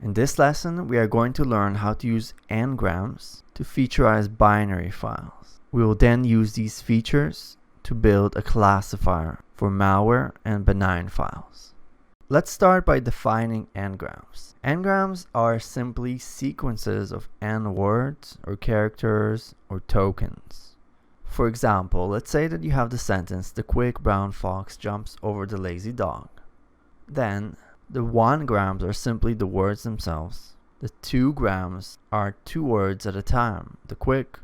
In this lesson, we are going to learn how to use n-grams to featureize binary files. We will then use these features to build a classifier for malware and benign files. Let's start by defining n-grams. N-grams are simply sequences of n words or characters or tokens. For example, let's say that you have the sentence, "The quick brown fox jumps over the lazy dog." Then, the 1 grams are simply the words themselves. The 2 grams are 2 words at a time. The quick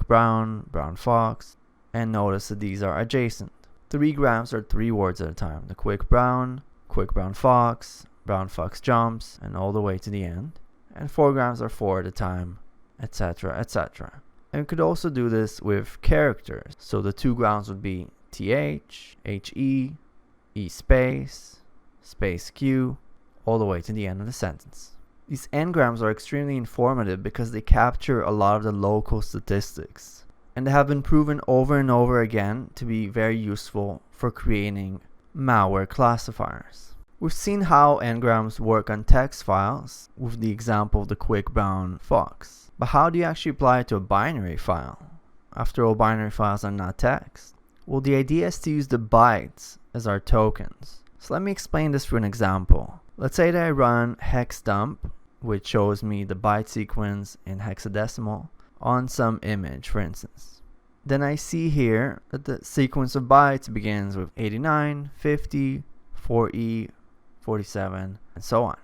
brown, brown fox, and notice that these are adjacent. 3 grams are 3 words at a time. The quick brown fox jumps, and all the way to the end. And 4 grams are 4 at a time, etc., etc. And we could also do this with characters. So the 2 grams would be th, he, e space q, all the way to the end of the sentence. These n-grams are extremely informative because they capture a lot of the local statistics, and they have been proven over and over again to be very useful for creating malware classifiers. We've seen how n-grams work on text files with the example of the quick brown fox. But how do you actually apply it to a binary file? After all, binary files are not text. Well, the idea is to use the bytes as our tokens. So let me explain this through an example. Let's say that I run hexdump, which shows me the byte sequence in hexadecimal, on some image, for instance. Then I see here that the sequence of bytes begins with 89, 50, 4E, 47, and so on.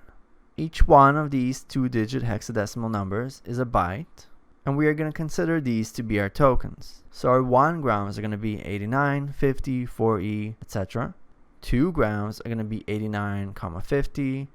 Each one of these 2-digit hexadecimal numbers is a byte, and we are going to consider these to be our tokens. So our 1 grams are going to be 89, 50, 4E, etc. 2 grams are going to be 89, 50,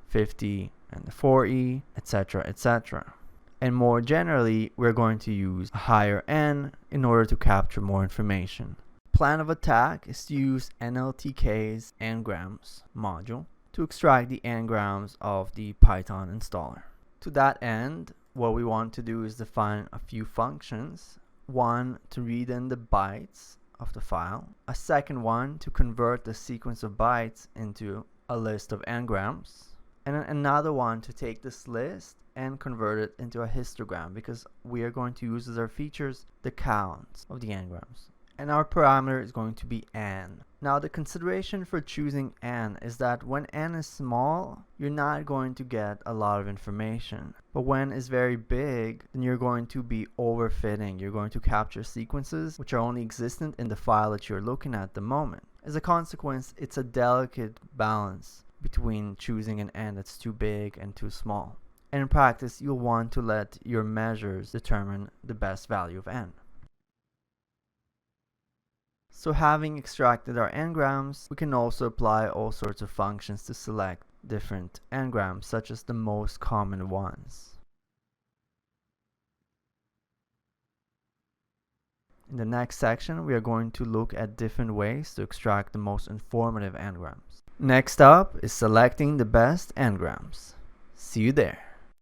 50, and the 4E, etc., etc. And more generally, we're going to use a higher n in order to capture more information. Plan of attack is to use NLTK's n-grams module to extract the n-grams of the Python installer. To that end, what we want to do is define a few functions. One, to read in the bytes of the file. A second one, to convert the sequence of bytes into a list of n-grams. And another one to take this list and convert it into a histogram, because we are going to use as our features the counts of the n-grams. And our parameter is going to be n. Now, the consideration for choosing n is that when n is small, you're not going to get a lot of information. But when it's very big, then you're going to be overfitting. You're going to capture sequences which are only existent in the file that you're looking at the moment. As a consequence, it's a delicate balance between choosing an n that's too big and too small. And in practice, you'll want to let your measures determine the best value of n. So having extracted our n-grams, we can also apply all sorts of functions to select different n-grams, such as the most common ones. In the next section, we are going to look at different ways to extract the most informative n-grams. Next up is selecting the best n-grams. See you there.